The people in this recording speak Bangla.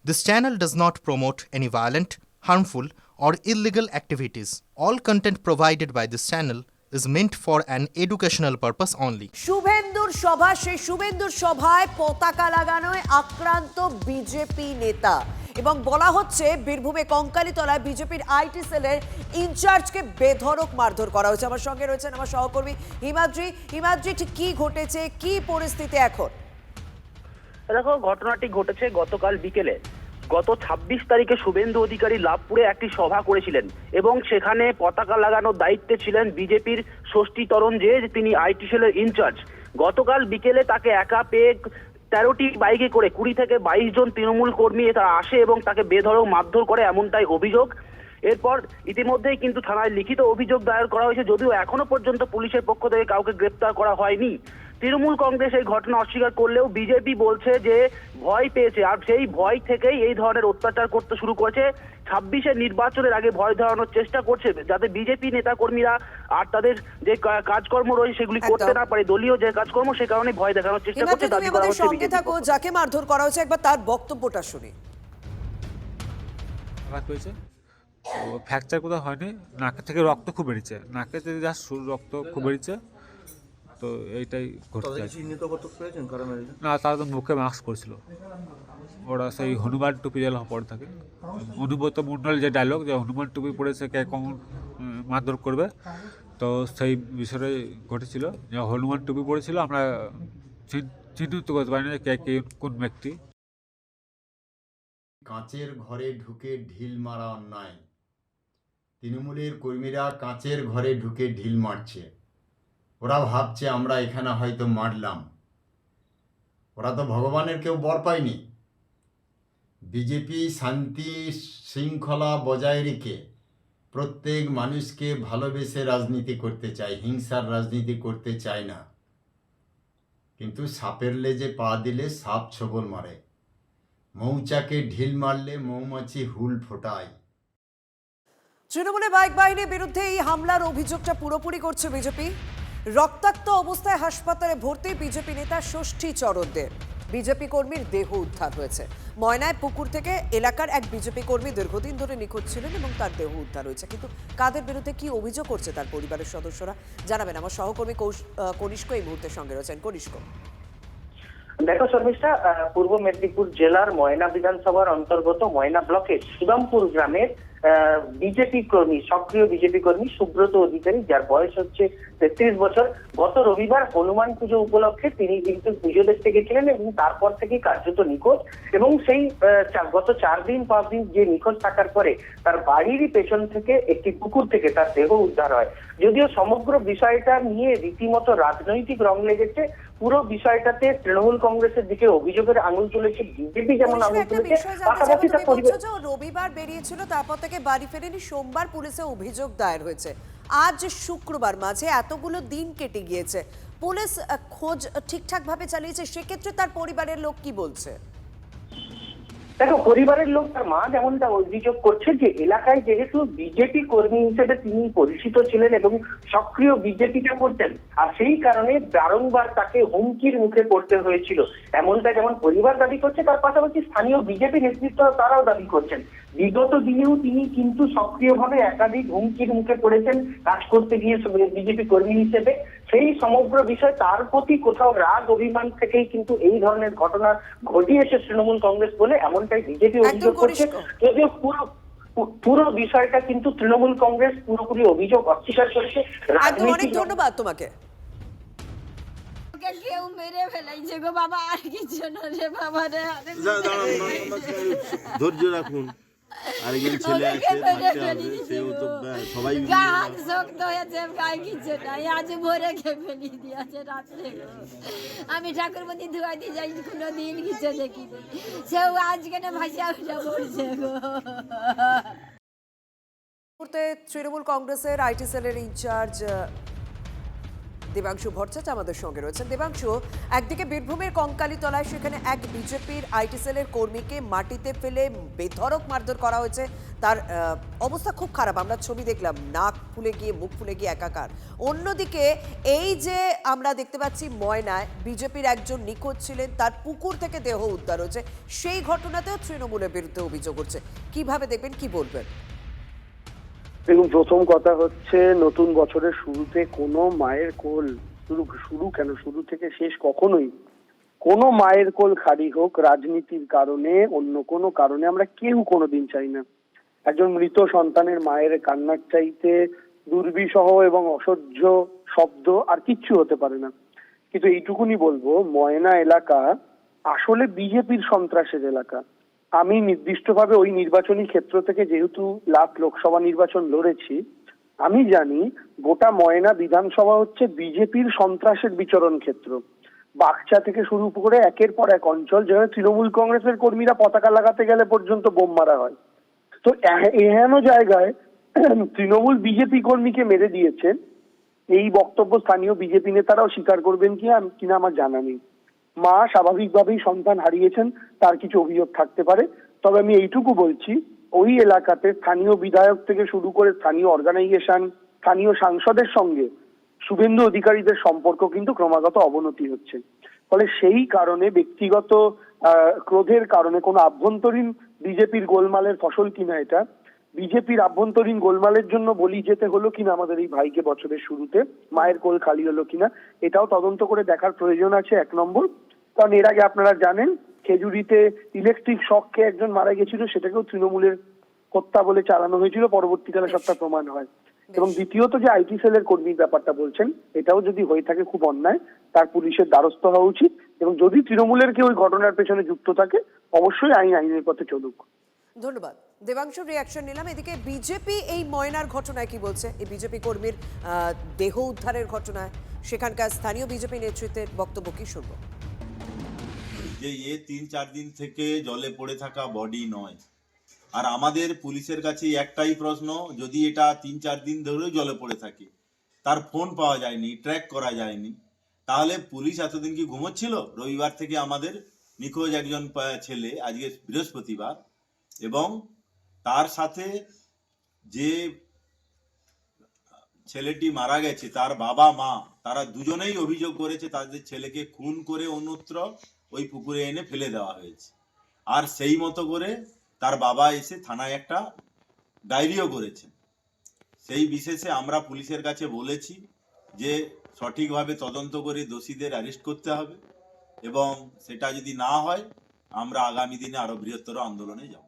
This channel does not promote any violent, harmful, or illegal activities. All content provided by this channel is meant for an educational purpose only. শুভেন্দুর সভা, সেই শুভেন্দুর সভায় পতাকা লাগানোয় আক্রান্ত বিজেপি নেতা এবং বলা হচ্ছে বীরভূমে কঙ্কালীতলায় বিজেপির আইটি সেলের ইনচার্জকে বেধড়ক মারধর করা হয়েছে। আমার সঙ্গে রয়েছেন আমার সহকর্মী হিমাদ্রি, ঠিক কি ঘটেছে, কি পরিস্থিতি এখন? দেখো, ঘটনাটি ঘটেছে গতকাল বিকেলে। গত ২৬ তারিখে শুভেন্দু অধিকারী লাভপুরে একটি সভা করেছিলেন এবং সেখানে পতাকা লাগানোর দায়িত্বে ছিলেন বিজেপির ষষ্ঠী তরণ, যে তিনি আইটি সেলের ইনচার্জ। গতকাল বিকেলে তাকে একা পেয়ে ১৩টি বাইকে করে ২০ থেকে ২২ জন তৃণমূল কর্মী তারা আসে এবং তাকে বেধড়ক মারধর করে, এমনটাই অভিযোগ। এরপর ইতিমধ্যেই কিন্তু থানায় লিখিত অভিযোগ দায়ের করা হয়েছে, যদিও এখনো পর্যন্ত পুলিশের পক্ষ থেকে কাউকে গ্রেপ্তার করা হয়নি। তৃণমূল কংগ্রেস এই ঘটনা অস্বীকার করলেও বিজেপি বলছে যে ভয় পেয়েছে, আর সেই ভয় থেকেই এই ধরনের অত্যাচার করতে শুরু করেছে। ২৬-এর নির্বাচনের আগে ভয় ধরানোর চেষ্টা করছে, যাতে বিজেপি নেতা কর্মীরা আর তাদের যে কাজকর্ম রয়েছে সেগুলি করতে না পারে, দলীয় যে কাজকর্ম, সে কারণে ভয় দেখানোর চেষ্টা করছে। দাবি করা হচ্ছে সঙ্গে থাকো, যাকে মারধর করা হয়েছে একবার তার বক্তব্যটা শুনি। ফ্র্যাকচার কোথাও হয়নি, নাকের থেকে রক্ত খুব বেরিয়েছে, নাকে থেকে যা রক্ত খুব বেরিয়েছে। তো এইটাই ঘটছে না, তারা তো মুখে মাস্ক করেছিল। ওরা সেই হনুমান টুপি যেন পরে থাকে, অনুব্রত মণ্ডল যে ডায়লগ, যে হনুমান টুপি পরেছে কে কখন মারধর করবে, তো সেই বিষয়ে ঘটেছিল যে হনুমান টুপি পরেছিল। আমরা চিহ্নিত করতে পারি না কে কোন ব্যক্তি। কাঁচের ঘরে ঢুকে ঢিল মারা অন্যায়। তৃণমূলের কর্মীরা কাঁচের ঘরে ঢুকে ঢিল মারছে। ওরা ভাবছে আমরা এখানে হয়তো মারলাম, ওরা তো ভগবানের কেউ বর পায়নি। বিজেপি শান্তি শৃঙ্খলা বজায় রেখে প্রত্যেক মানুষকে ভালোবেসে রাজনীতি করতে চায়, হিংসার রাজনীতি করতে চায় না। কিন্তু সাপের লেজে পা দিলে সাপ ছোবল মারে, মৌচাকে ঢিল মারলে মৌমাছি হুল ফোটায়। তৃণমূলের বাইক বাহিনীর বিরুদ্ধে এই হামলার অভিযোগটা পুরোপুরি করছে বিজেপি। রক্তাক্ত অবস্থায় হাসপাতালে ভর্তি বিজেপি নেতা ষষ্ঠী চরণদের। বিজেপি কর্মীর দেহ উদ্ধার হয়েছে ময়নায় পুকুর থেকে। এলাকার এক বিজেপি কর্মী দীর্ঘদিন ধরে নিখোঁজ ছিলেন এবং তার দেহ উদ্ধার হয়েছে। কিন্তু কাদের বিরুদ্ধে কি অভিযোগ করছে তার পরিবারের সদস্যরা জানাবেন আমার সহকর্মী কনিষ্ক এই মুহূর্তে সঙ্গে রয়েছেন। কনিষ্ক, দেখো শর্মিষ্ঠা, পূর্ব মেদিনীপুর জেলার ময়না বিধানসভার অন্তর্গত ময়না ব্লকের সুদামপুর গ্রামের বিজেপি কর্মী, সক্রিয় বিজেপি কর্মী সুব্রত অধিকারী, যার বয়স হচ্ছে ৩৩ বছর, গত রবিবার হনুমান পুজো উপলক্ষে তিনি কিন্তু পুজো দেখতে গেছিলেন এবং তারপর থেকে কার্যত নিখোঁজ। এবং সেই গত ৪-৫ দিন যে নিখোঁজ থাকার পরে তার বাড়িরই পেছন থেকে একটি পুকুর থেকে তার দেহ উদ্ধার হয়। যদিও সমগ্র বিষয়টা নিয়ে রীতিমতো রাজনৈতিক রং লেগেছে। পুরো বিষয়টাতে তৃণমূল কংগ্রেসের দিকে অভিযোগের আঙুল তুলেছে, বিজেপি যেমন আঙুল তুলেছে, পাশাপাশি তার পরিবার। রবিবার বেরিয়েছিল, তারপর থেকে বাড়ি ফেরেনি। সোমবার পুলিশে অভিযোগ দায়ের হয়েছে, আজ শুক্রবার, মাঝে এতগুলো দিন কেটে গিয়েছে। পুলিশ খোঁজ ঠিকঠাক ভাবে চালিয়েছে, সেক্ষেত্রে তার পরিবারের লোক কি বলছে? দেখো, পরিবারের লোক, তার মা যেমনটা অভিযোগ করছে যে এলাকায় যেহেতু বিজেপি কর্মী হিসেবে তিনি পরিচিত ছিলেন এবং সক্রিয় বিজেপিকে করতেন, আর সেই কারণে বারংবার তাকে হুমকির মুখে পড়তে হয়েছিল, এমনটা যেমন পরিবার দাবি করছে। তার পাশাপাশি স্থানীয় বিজেপি নেতৃত্ব তারাও দাবি করছেন বিগত দিনেও তিনি কিন্তু সক্রিয়ভাবে একাধিক হুমকির মুখে পড়েছেন কাজ করতে গিয়ে বিজেপি কর্মী হিসেবে। সেই সমগ্র বিষয় তার প্রতি কোথাও রাগ অভিমান থেকেই কিন্তু এই ধরনের ঘটনা ঘটিয়েছে তৃণমূল কংগ্রেস বলে এমনটাই বিজেপি অভিযোগ করছে। যদিও পুরো বিষয়টা কিন্তু তৃণমূল কংগ্রেস পুরোপুরি অভিযোগ অস্বীকার করেছে। অনেক ধন্যবাদ তোমাকে। কেউ মেরে ফেলাইছে গো বাবা, আর কিছু না রে বাবা রে। ধৈর্য রাখুন, আরেকজন ছেলে আছে, থাকতে হবে, সেও তো সবাই গাছ শক্ত হয়েছে, গায়ে কিছু নাই, আজ ভোরে খেয়ে ফেলি দিয়েছে রাত্রে। আমি ঠাকুরপতি ধুয়াইতে যাই, কোনো দিন কিছু দেখিনি, সেও আজকে না ভাসিয়া উঠে পড়ছে গো। তৃণমূল কংগ্রেসের আইটি সেলের ইনচার্জ দেবাংশু ভট্টাচার্য আমাদের সঙ্গে রয়েছেন। দেবাংশু, একদিকে বীরভূমের কঙ্কালীতলায় সেখানে এক বিজেপির আইটি সেলের কর্মীকে মাটিতে ফেলে বেধড়ক মারধর করা হয়েছে। তার অবস্থা খুব খারাপ, আমরা ছবি দেখলাম, নাক ফুলে গিয়ে মুখ ফুলে গিয়ে একাকার। অন্যদিকে এই যে আমরা দেখতে পাচ্ছি ময়নায় বিজেপির একজন নিখোঁজ ছিলেন, তার পুকুর থেকে দেহ উদ্ধার হয়েছে, সেই ঘটনাতেও তৃণমূলের বিরুদ্ধে অভিযোগ উঠছে। কিভাবে দেখবেন, কি বলবেন? দেখুন, প্রথম কথা হচ্ছে নতুন বছরের শুরুতে কোনো মায়ের কোল শুরু থেকে শেষ কখনোই কোনো মায়ের কোল খালি হোক রাজনীতির কারণে, অন্য কোনো কারণে আমরা কেউ কোনোদিন চাই না। একজন মৃত সন্তানের মায়ের কান্নার চাইতে দুর্বিষহ এবং অসহ্য শব্দ আর কিচ্ছু হতে পারে না। কিন্তু এইটুকুনি বলবো, ময়না এলাকা আসলে বিজেপির সন্ত্রাসের এলাকা। আমি নির্দিষ্টভাবে ওই নির্বাচনী ক্ষেত্র থেকে যেহেতু লোকসভা নির্বাচন লড়েছি, আমি জানি গোটা ময়না বিধানসভা হচ্ছে বিজেপির সন্ত্রাসের বিচরণ ক্ষেত্র। বাগচা থেকে শুরু করে একের পর এক অঞ্চল যেখানে তৃণমূল কংগ্রেসের কর্মীরা পতাকা লাগাতে গেলে পর্যন্ত বোম মারা হয়। তো এহেন জায়গায় তৃণমূল বিজেপি কর্মীকে মেরে দিয়েছে, এই বক্তব্য স্থানীয় বিজেপি নেতারাও স্বীকার করবেন কিনা আমার জানা নেই। মা স্বাভাবিকভাবেই সন্তান হারিয়েছেন, তার কিছু অভিযোগ থাকতে পারে, তবে আমি এইটুকু বলছি, ওই এলাকাতে স্থানীয় বিধায়ক থেকে শুরু করে স্থানীয় অর্গানাইজেশন, স্থানীয় সাংসদের সঙ্গে শুভেন্দু অধিকারীদের সম্পর্ক কিন্তু ক্রমাগত অবনতি হচ্ছে। ফলে সেই কারণে ব্যক্তিগত ক্রোধের কারণে কোনো আভ্যন্তরীণ বিজেপির গোলমালের ফসল কিনা এটা, বিজেপির আভ্যন্তরীণ গোলমালের জন্য বলি যেতে হলো কিনা আমাদের এই ভাইকে বছরের শুরুতে, মায়ের কোল খালি হলো কিনা, এটাও তদন্ত করে দেখার প্রয়োজন আছে। 1 নম্বর, কারণ এর আগে আপনারা জানেন খেজুরিতে ইলেকট্রিক শক খেয়ে একজন মারা গেছিল, সেটাকেও তৃণমূলের হত্যা বলে চালানো হয়েছিল, পরবর্তীকালে সবটা প্রমাণ হয়। এবং দ্বিতীয়ত যে আইটি সেলের কর্মীর ব্যাপারটা বলছেন, এটাও যদি হয়ে থাকে খুব অন্যায়, তার পুলিশের দ্বারস্থ হওয়া উচিত, এবং যদি তৃণমূলের কেউ ওই ঘটনার পেছনে যুক্ত থাকে অবশ্যই আইনের পথে চলুক। ধন্যবাদ। দেবাংশুর রিয়াকশন নিলাম। এদিকে বিজেপি এই ময়নার ঘটনায় কি বলছে, এই বিজেপি কর্মীর দেহ উদ্ধারের ঘটনায় সেখানকার স্থানীয় বিজেপি নেতৃত্বের বক্তব্য কি শুনবো। যে 3-4 দিন থেকে জলে পড়ে থাকা বডি নয়, আর আমাদের পুলিশের কাছে একটাই প্রশ্ন, যদি এটা 3-4 দিন ধরে জলে পড়ে থাকে, তার ফোন পাওয়া যায়নি, ট্র্যাক করা যায়নি, তাহলে পুলিশ এতদিন কি ঘুমোচ্ছিল? রবিবার থেকে আমাদের নিখোঁজ একজন ছেলে, আজকে বৃহস্পতিবার, এবং তার সাথে যে ছেলেটি মারা গেছে তার বাবা মা, তারা দুজনেই অভিযোগ করেছে তাদের ছেলেকে খুন করে অন্যত্র ওই পুকুরে এনে ফেলে দেওয়া হয়েছে। আর সেই মতো করে তার বাবা এসে থানায় একটা ডায়েরিও করেছেন। সেই বিশেষে আমরা পুলিশের কাছে বলেছি যে সঠিকভাবে তদন্ত করে দোষীদের অ্যারেস্ট করতে হবে, এবং সেটা যদি না হয় আমরা আগামী দিনে আরো বৃহত্তর আন্দোলনে যাব।